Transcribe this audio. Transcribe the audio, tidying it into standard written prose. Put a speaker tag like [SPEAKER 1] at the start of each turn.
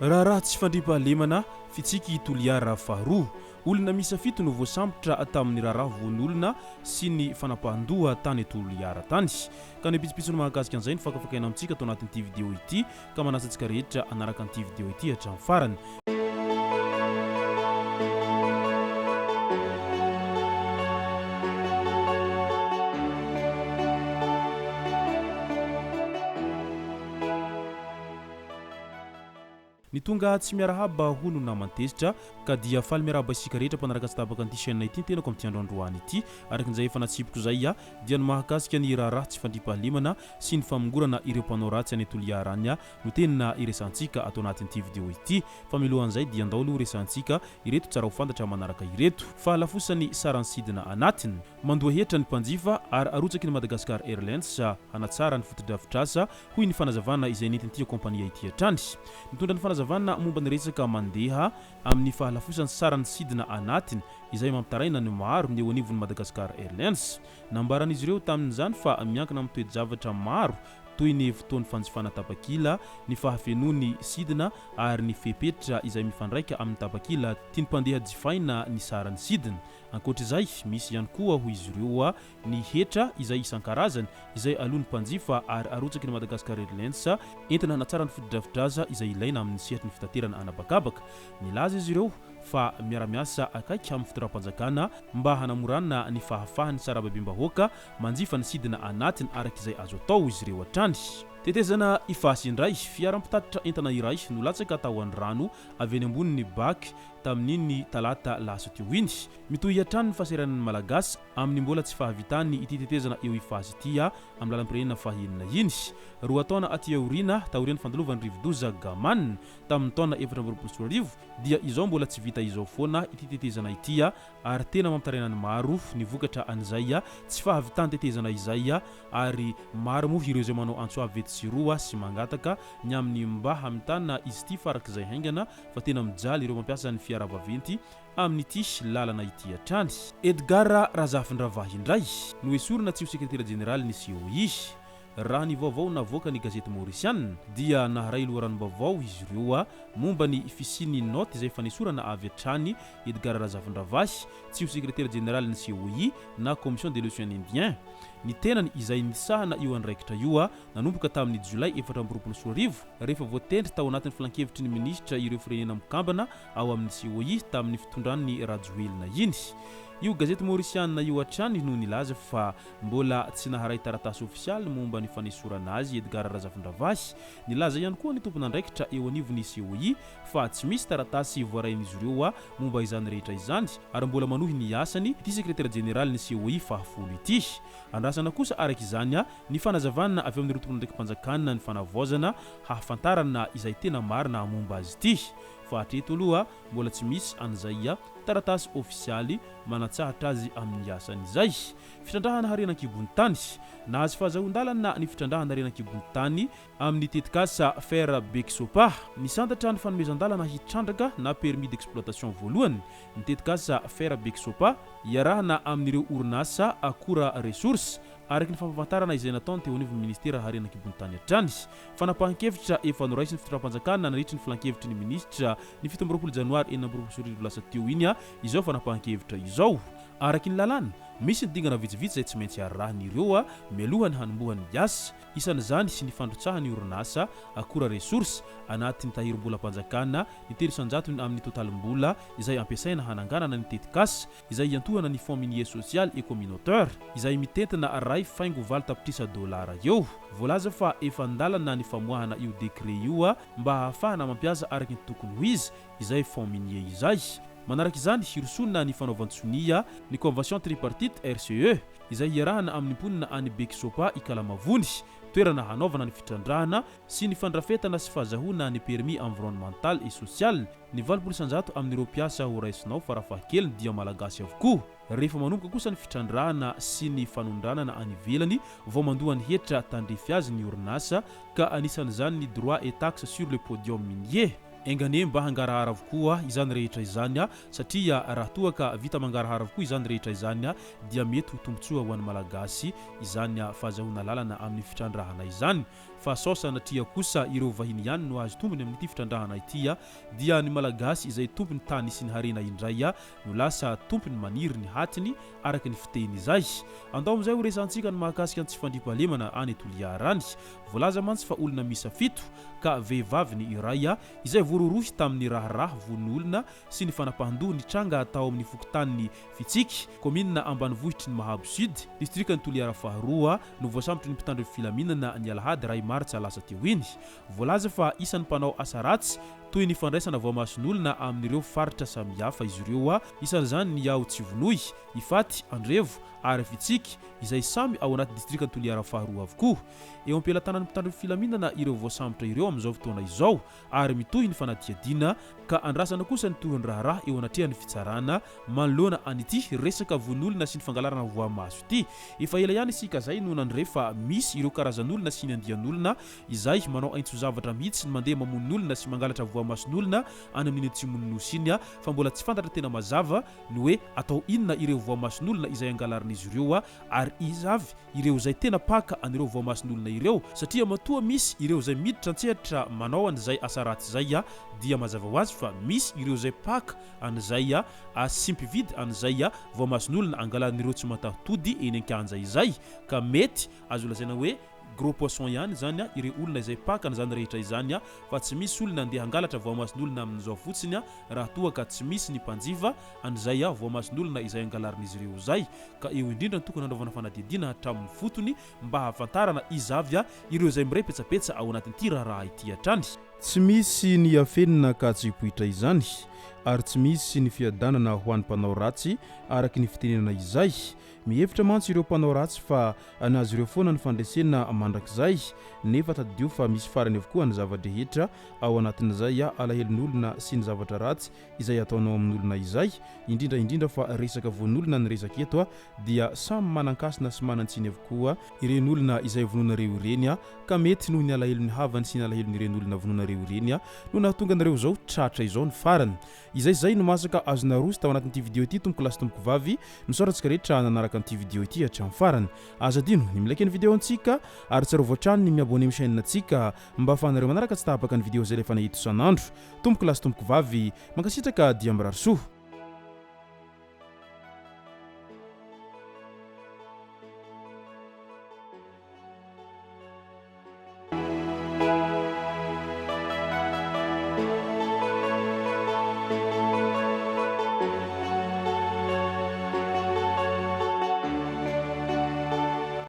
[SPEAKER 1] raha tsy fandripahalemana fitsiky toliara faharoa olona misafito no voasambotra tamin'ny raharaha voan'olona sy ny fanapahandoha tany toliara tany ka ny pitsopitsony mahakasika an'izay ny fakafakaina amintsika atao anatin'ity vidéo ity ka manasa antsika rehetra anaraka an'ity vidéo ity hatramin'ny farany. Ny tonga tsy miarahaba hono namantezitra ka dia faly miarahaba isika rehetra mpanaraka sy tabaka an'ity chaîne ity tena amin'ny andro androany ity arakin'izay efa natsipiko zay dia ny mahakasika ny raharaha tsy fandripahalemana sy ny famongorana ireo mpanao ratsy any toliara any no tena iresantsika atao anatin'ity vidéo ity fa milohan'izay dia andao aloha iresantsika ireto tsara ho fantatra manaraka ireto fa lafosany saransidina anatiny mandoa hetra ny mpanjifa ary arotsaky ny Madagascar Airlines hanatsara ny fotodrafitrasa hoy ny fanazavana izay nentin'ity kompania ity hatrany mitondra ny fanazavana momba ny resaka mandeha amin'ny fahalafosany sarany sidina anatiny izay mampitaraina ny maro ny eo anivon'ny Madagascar Airlines nambaran'izy ireo tamin'izany fa miankina amin'ny toe-javatra maro toy ny fotoan'ny fanjifana tapakila ny fahafenony sidina ary ny fepetra izay mifandraika amin'ny tapakila tiany mpandeha jifaina ny sarany sidina ankoatr'izay misy ihany koa ho izy ireo ny hetra izay isan-karazany izay alohan'ny mpanjifa ary arotsaky ny Madagascar Airlines entina hanatsara ny fotodrafitrasa izay ilaina amin'ny sehatry ny fitaterana anabakabaka nilaza izy ireo fa miara-miasa akaiky amin'ny fitoram-panjakana mba hanamorana ny fahafahany sarababim-bahoaka manjifa ny sidina anatiny arak'izay azo atao izy ireo hatrany. Tetezana ifasy indray fiara-mpitatitra entana iray no latsaka tao an-drano avy eny ambonin'ny baky tamin'iny talata lasa teo iny mitohy hatrany ny fahasahiran'ny malagasy amin'ny mbola tsy fahavitany ity tetezana eo ifasy ity amin'ny lalam-pirenena fahenina iny roa taona aty aoriana taorian'ny fandalovan'ny rivodoza gamanina tamin'ny taona 2024 dia izao mbola tsy vita izao foana ity tetezana ity ary tena mampitaraina ny maro ny vokatra an'izay tsy fahavitany tetezana izay ary maro moa ireo izay manao antsoavety sy roa sy mangataka ny amin'ny mba hamitana izy ity farak'izay haingana fa tena mijaly ireo mampiasa ny fiaravaventy amin'ity lalana ity hatrany. Edgar Razafin-dravahy indray no esorina tsy ho sekretera jeneraly ny COI raha ny vaovao navoaka ny gazety maorisiana dia naharay loharanom-baovao izy ireo momba ny fisiny note izay fanesorana avy hatrany Edgar Razafin-dravahy tsy ho sekretera jeneraly ny COI na commission de l'océan Indien ny tenany izay nisahana io andraikitra io nanomboka tamin'ny Jolay 2024 rehefa voatendry tao anatin'ny filan-kevitry ny ministra ireo firenena mikambana ao amin'ny COI tamin'ny fitondran'ny rajoelina iny. Io gazety maorisiana io hatrany no nilaza fa mbola tsy naharay taratasy ofisialy momba ny fanesorana azy Edgar Razafin-dravahy nilaza ihany koa ny tompon'andraikitra eo anivon'ny COI fa tsy misy taratasy voarain'izy ireo momba izany rehetra izany ary mbola manohy ny asany ity sekretera jeneraly ny COI fahafolo ity andrasana kosa araka izany ny fanazavana avy amin'ny tompon'andraiky mpanjakana ny fanavaozana hahafantarana izay tena marina momba azy ity fa hatreto aloha mbola tsy misy an'izay taratasy ofisialy manatsahatra azy amin'ny asany izay. Fitrandrahana harenan-kibony tany nahazo fahazahon-dalana ny fitrandrahana harenan-kibony tany amin'ny tetikasa fer beksopa nisantatra ny fanomezan-dalana hitrandraka na permis d'exploitation voalohany ny tetikasa fer beksopa iarahana amin'ireo orinasa akora resource araky ny fampafantarana izay nataony teo anivon'ny ministera harenan-kibony tany hatrany fanapahan-kevitra efa noraisy ny fitondram-panjakana nandritry ny filan-kevitry ny ministra ny 17 janoary 2024 lasa teo iny izao fanapahan-kevitra izao araky ny lalàna misy ny dingana vitsivitsy izay tsy maintsy arahan'ireo mialohany hanombohan'ny GASY isan'izany sy ny fandrotsahany orinasa akora resource anatin'ny tahirom-bolam-panjakana ny 300 amin'ny totalim-bola izay ampiasaina hananganana ny tetikasa izay iantohana ny fonds minier social et communautaire izay mitentina ray faingo valo tapitrisa dolara eo voalaza fa efa ndalana ny famoahana io dekret io mba hahafahana mampiasa araky ny tokony ho izy izay fonds minier izay. Manaraka izany hirosonina ny fanaovan-tsonia ny convention tripartite RCE izay iarahana amin'ny mponina any Beksopa ikalamavony toerana hanaovana ny fitrandrahana sy ny fandrafetana sy fahazahona ny permis environnemental et social ny 20% amin'ireo mpiasa ho raisinao farafahakeliny dia malagasy avokoa rehefa manomboka kosa ny fitrandrahana sy ny fanondranana any ivelany vao mandoa ny hetra tandrefy azy ny orinasa ka anisan'izany ny droit et taxe sur le podium minier engane mba hangarahara avokoa izany rehetra izany satria raha toa ka vita mangarahara avokoa izany rehetra izany dia mety ho tombontsoa ho an'ny malagasy izany fahazahona lalana amin'ny fitrandrahana izany fa sao sanatria kosa ireo vahiny ihany no azo tombony amin'ity fitrandrahana ity dia ny malagasy izay tompony tany sy ny harena indray no lasa tompony maniry ny hatiny araka ny fiteny izay andao amin'izay ho resantsika ny mahakasika ny tsy fandriam-pahalemana any Toliarany voalaza mantsy fa olona misa 7 ka vehivavy ny iray izay vororohy tamin'ny raharaha von'olona sy ny fanapahandoha ny tranga atao amin'ny fokotanin'ny Fitsiky commune ambanivohitry ny Mahabo Sud district ny Toliara faharoa no voasambotra ny mpitandro filaminana ny Alahady ray martsa lasa teo iny voalaza fa isan'ny mpanao asa ratsy toy ny fandraisana voamason'olona amin'ireo faritra samihafa izy ireo isan'izany ny ao Tsivonoy Ifaty Andrevo ary Fitsiky izay samy ao anaty district ny Toliara faharoa avokoa eo am-pelatanan'ny mpitandro filaminana ireo voasambotra ireo amin'izao fotoana izao ary mitohy ny fanadiadiana ka andrasana kosa ny torony raharaha eo anatrehan'ny fitsarana manoloana an'ity resaka von'olona sy ny fangalarana voamaso ity efa ela ihany isika zay no nandrefa misy ireo karazan'olona sy ny andian'olona izay manao aintso zavatra mihitsy ny mandeha mamon'olona sy mangalatra voamason'olona any amin'iny atsimononosy iny fa mbola tsy fantatra tena mazava ny hoe atao inona ireo voamason'olona izay angalarin'izy ireo ary izavy ireo zay tena paka anireo voamason'olona ireo satria matoa misy ireo zay miditra antsehatra manao an'izay asa ratsy zay dia mazava ho azy fa misy ireo zay paka an'izay simpividy an'izay voamason'olona angalarin'ireo tsy matatody eny ankanja izay ka mety azo lazaina hoe gros poisson ihany zany ireo olona izay paka n'izany rehetra izany fa tsy misy olona andeha hangalatra voamason'olona amin'izao fotsiny raha toa ka tsy misy ny mpanjifa an'izay voamason'olona izay angalarin'izy ireo zay ka eo indrindra ny tokony hanaovana fanadihadiana hatramin'ny fotony mba hahafantarana izavy ireo zay mirepetsapetsa ao anatin'ity raharaha ity hatrany tsy misy ny afenina ka tsy hipohitra izany ary tsy misy ny fiadanana ho an'ny mpanao ratsy araky ny fitenenana izay mihevitra mantsy ireo mpanao ratsy fa anazy ireo foana ny fandresena mandrakizay nefa tadidio fa misy farany avokoa ny zavadrehetra ao anatin'izay alahelon'olona sy ny zavatra ratsy izay ataonao amin'olona izay indrindra fa resaka von'olona ny resaka eto dia samy manankasina sy manantsiny avokoa iren'olona izay vononareo ireny ka mety noho ny alahelon'ny havany sy ny alahelon'iren'olona vononareo ireny no nahatonga nareo zao tratra izao ny farany izay no masaka azona rosy tao anatin'ity video ity tompoko lasy tompoko vavy misoratsika rehetra nanaraka an'ity video ity hatramin'ny farany azadino ny milaiky ny video antsika ary tsara voatrany ny miabone amin'ny chaîne antsika mba ahafahanareo manaraka tsy tahapaka ny video zay rehefa nahito isan'andro tompoko lasy tompoko vavy mankasitraka dia mirary soa